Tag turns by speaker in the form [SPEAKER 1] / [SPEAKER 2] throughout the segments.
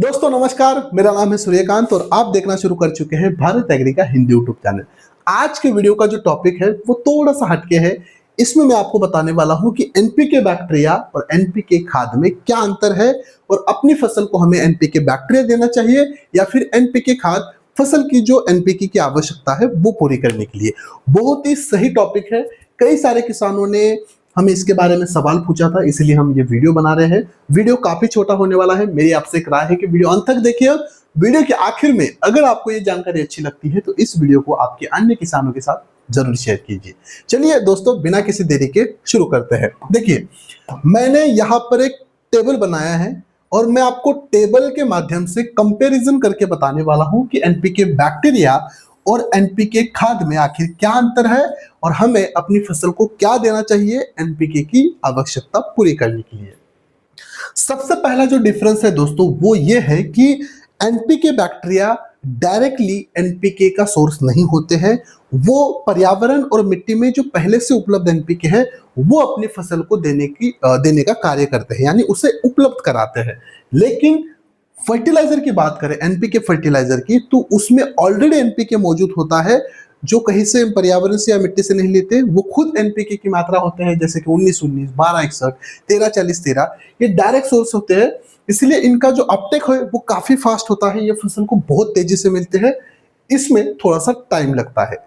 [SPEAKER 1] दोस्तों नमस्कार, मेरा नाम है सूर्यकांत और आप देखना शुरू कर चुके हैं भारत एग्री का हिंदी यूट्यूब चैनल। आज के वीडियो का जो टॉपिक है वो थोड़ा सा हटके है। इसमें मैं आपको बताने वाला हूं कि एनपीके बैक्टीरिया और एनपीके खाद में क्या अंतर है और अपनी फसल को हमें एनपीके बैक्टीरिया देना चाहिए या फिर एनपीके खाद फसल की जो एनपीके की आवश्यकता है वो पूरी करने के लिए। बहुत ही सही टॉपिक है। कई सारे किसानों ने हमें इसके बारे में सवाल पूछा था, इसलिए हम ये वीडियो बना रहे हैं। वीडियो काफी छोटा होने वाला है। मेरी आपसे एक राय है कि वीडियो अंत तक देखिए। वीडियो के आखिर में अगर आपको ये जानकारी अच्छी लगती है तो इस वीडियो को आपके अन्य किसानों के साथ जरूर शेयर कीजिए। चलिए दोस्तों, बिना किसी देरी के शुरू करते हैं। देखिए, मैंने यहाँ पर एक टेबल बनाया है और मैं आपको टेबल के माध्यम से कंपैरिजन करके बताने वाला हूं कि एनपीके बैक्टीरिया और एनपीके खाद में आखिर क्या अंतर है और हमें अपनी फसल को क्या देना चाहिए एनपीके की आवश्यकता पूरी करने के लिए। सबसे पहला जो डिफरेंस है दोस्तों वो ये है कि एनपीके बैक्टीरिया डायरेक्टली एनपीके का सोर्स नहीं होते हैं। वो पर्यावरण और मिट्टी में जो पहले से उपलब्ध एनपीके है वो अपनी फसल को देने का कार्य करते हैं, यानी उसे उपलब्ध कराते हैं। लेकिन फर्टिलाइजर की बात करें, एनपीके फर्टिलाइजर की, तो उसमें ऑलरेडी एनपीके मौजूद होता है जो कहीं से पर्यावरण से या मिट्टी से नहीं लेते। वो खुद एनपीके की मात्रा होते हैं, जैसे कि 19-19, 12-61, 13-40-13, ये डायरेक्ट सोर्स होते हैं। इसलिए इनका जो अपटेक है वो काफी फास्ट होता है। ये फसल को बहुत तेजी से मिलते हैं, इसमें थोड़ा सा टाइम लगता है।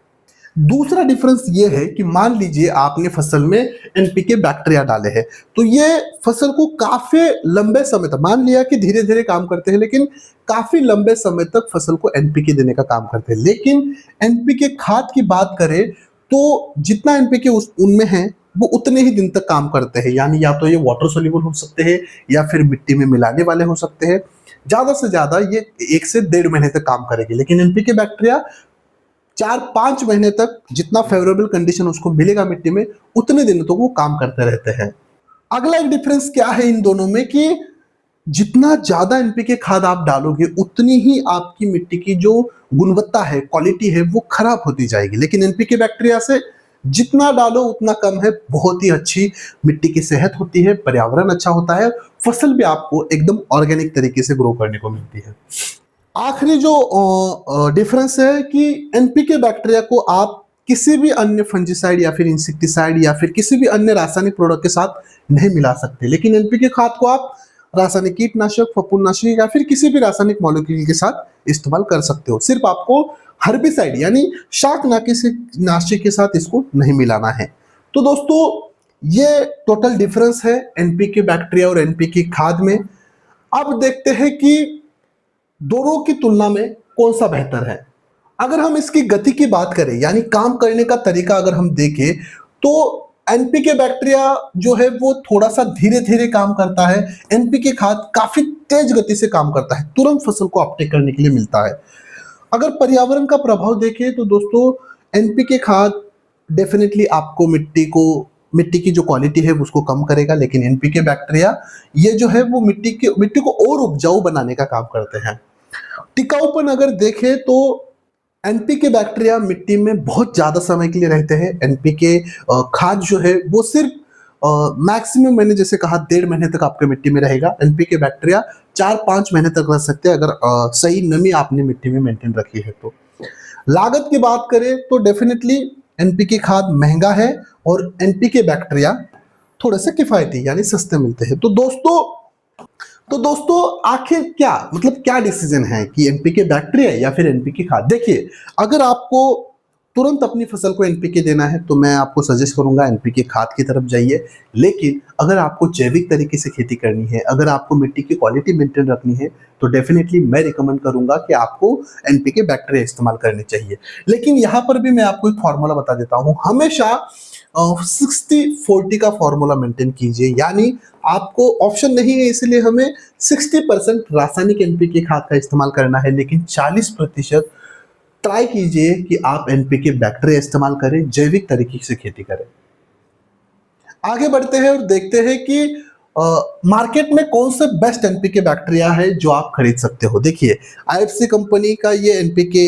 [SPEAKER 1] दूसरा डिफरेंस ये है कि मान लीजिए आपने फसल में एनपीके बैक्टीरिया डाले हैं, तो ये फसल को काफी लंबे समय तक, मान लिया कि धीरे धीरे काम करते हैं, लेकिन काफी लंबे समय तक फसल को एनपीके देने का काम करते हैं। लेकिन एनपीके खाद की बात करें तो जितना एनपीके उनमें है वो उतने ही दिन तक काम करते हैं, यानी या तो ये वाटर सोल्यूबल हो सकते हैं या फिर मिट्टी में मिलाने वाले हो सकते हैं। ज्यादा से ज्यादा ये 1 से 1.5 महीने तक काम करेगी, लेकिन एनपीके बैक्टीरिया 4-5 महीने तक जितना फेवरेबल कंडीशन उसको मिलेगा मिट्टी में, उतने दिनों तक वो काम करते रहते हैं। अगला एक डिफरेंस क्या है इन दोनों में कि जितना ज्यादा एनपीके खाद आप डालोगे उतनी ही आपकी मिट्टी की जो गुणवत्ता है, क्वालिटी है, वो खराब होती जाएगी। लेकिन एनपीके बैक्टीरिया से जितना डालो उतना कम है। बहुत ही अच्छी मिट्टी की सेहत होती है, पर्यावरण अच्छा होता है, फसल भी आपको एकदम ऑर्गेनिक तरीके से ग्रो करने को मिलती है। आखिरी जो डिफरेंस है कि एनपीके बैक्टीरिया को आप किसी भी अन्य फंजीसाइड या फिर इंसेक्टिसाइड या फिर किसी भी अन्य रासायनिक प्रोडक्ट के साथ नहीं मिला सकते। लेकिन एनपीके खाद को आप रासायनिक कीटनाशक, फफूंदनाशक या फिर किसी भी रासायनिक मॉलिक्यूल के साथ इस्तेमाल कर सकते हो। सिर्फ आपको हर्बिसाइड यानी शाकनाशी के साथ इसको नहीं मिलाना है। तो दोस्तों, ये टोटल डिफरेंस है एनपीके बैक्टीरिया और एनपीके खाद में। अब देखते हैं कि दोनों की तुलना में कौन सा बेहतर है। अगर हम इसकी गति की बात करें, यानी काम करने का तरीका अगर हम देखें, तो एनपीके बैक्टीरिया जो है वो थोड़ा सा धीरे धीरे काम करता है। एनपीके खाद काफी तेज गति से काम करता है, तुरंत फसल को अपटेक करने के लिए मिलता है। अगर पर्यावरण का प्रभाव देखें तो दोस्तों, एनपीके खाद डेफिनेटली आपको मिट्टी की जो क्वालिटी है उसको कम करेगा, लेकिन एनपीके बैक्टीरिया ये जो है वो मिट्टी को और उपजाऊ बनाने का काम करते हैं। टिकाऊपन अगर देखें तो एनपीके बैक्टीरिया मिट्टी में बहुत ज्यादा समय के लिए रहते हैं। एनपीके खाद जो है वो सिर्फ मैक्सिमम, मैंने जैसे कहा, 1.5 महीने तक आपके मिट्टी में रहेगा। एनपीके बैक्टीरिया 4-5 महीने तक रह सकते हैं अगर सही नमी आपने मिट्टी में मेंटेन रखी है तो। लागत की बात करें तो डेफिनेटली एनपीके खाद महंगा है और एनपीके बैक्टीरिया थोड़े से किफायती यानी सस्ते मिलते हैं। तो दोस्तों आखिर क्या डिसीजन है कि एनपीके बैक्टीरिया या फिर एनपीके खाद। देखिए, अगर आपको तुरंत अपनी फसल को एनपीके देना है तो मैं आपको सजेस्ट करूंगा एनपीके खाद की तरफ जाइए। लेकिन अगर आपको जैविक तरीके से खेती करनी है, अगर आपको मिट्टी की क्वालिटी मेंटेन रखनी है, तो डेफिनेटली मैं रिकमेंड करूंगा कि आपको एनपीके बैक्टीरिया इस्तेमाल करने चाहिए। लेकिन यहाँ पर भी मैं आपको एक फॉर्मूला बता देता हूँ। हमेशा 60-40 का फॉर्मूला मेंटेन कीजिए, यानी आपको ऑप्शन नहीं है इसलिए हमें 60% रासायनिक एनपीके खाद का इस्तेमाल करना है, लेकिन 40% ट्राई कीजिए कि आप एनपीके बैक्टीरिया इस्तेमाल करें, जैविक तरीके से खेती करें। आगे बढ़ते हैं और देखते हैं कि मार्केट में कौन से बेस्ट एनपीके बैक्टीरिया है जो आप खरीद सकते हो। देखिए, आईएफसी कंपनी का ये एनपीके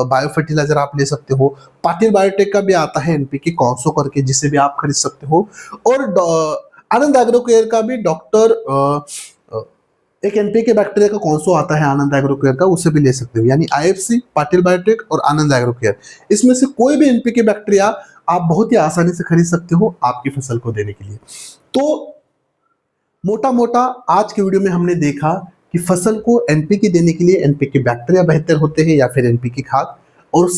[SPEAKER 1] बायो फर्टिलाइजर आप ले सकते हो। पाटिल बायोटेक का भी आता है एनपीके कॉन्सो करके, जिसे भी आप खरीद सकते हो। और आनंद एग्रो केयर का भी डॉक्टर एक एनपीके बैक्टीरिया का कौन सा आता है आनंद एग्रो केयर का, उसे भी ले सकते हो, यानी आईएफसी, पाटिल बायोटेक और आनंद एग्रो केयर। इसमें से कोई भी एनपीके बैक्टीरिया आप बहुत ही आसानी से खरीद सकते हो आपकी फसल को देने के लिए। तो मोटा मोटा आज के वीडियो में हमने देखा कि फसल को एनपीके देने के लिए एनपीके बैक्टीरिया बेहतर होते हैं या फिर एनपीके खाद। और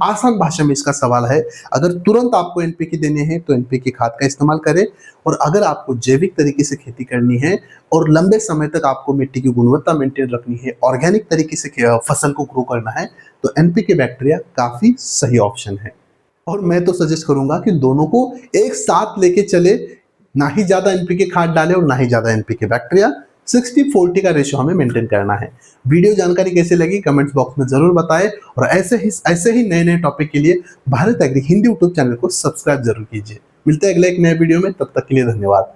[SPEAKER 1] आसान भाषा में इसका सवाल है, अगर तुरंत आपको एनपीके देने हैं तो एनपीके खाद का इस्तेमाल करें, और अगर आपको जैविक तरीके से खेती करनी है और लंबे समय तक आपको मिट्टी की गुणवत्ता मेंटेन रखनी है, ऑर्गेनिक तरीके से फसल को ग्रो करना है, तो एनपीके बैक्टीरिया काफी सही ऑप्शन है। और मैं तो सजेस्ट करूंगा कि दोनों को एक साथ लेके चले, ना ही ज्यादा एनपीके खाद डाले और ना ही ज्यादा एनपीके बैक्टीरिया। 60-40 का रेशियो हमें मेंटेन करना है। वीडियो जानकारी कैसे लगी कमेंट्स बॉक्स में जरूर बताएं, और ऐसे ही नए नए टॉपिक के लिए Bharat agri Hindi YouTube channel को सब्सक्राइब जरूर कीजिए। मिलते हैं अगले एक नए वीडियो में, तब तक के लिए धन्यवाद।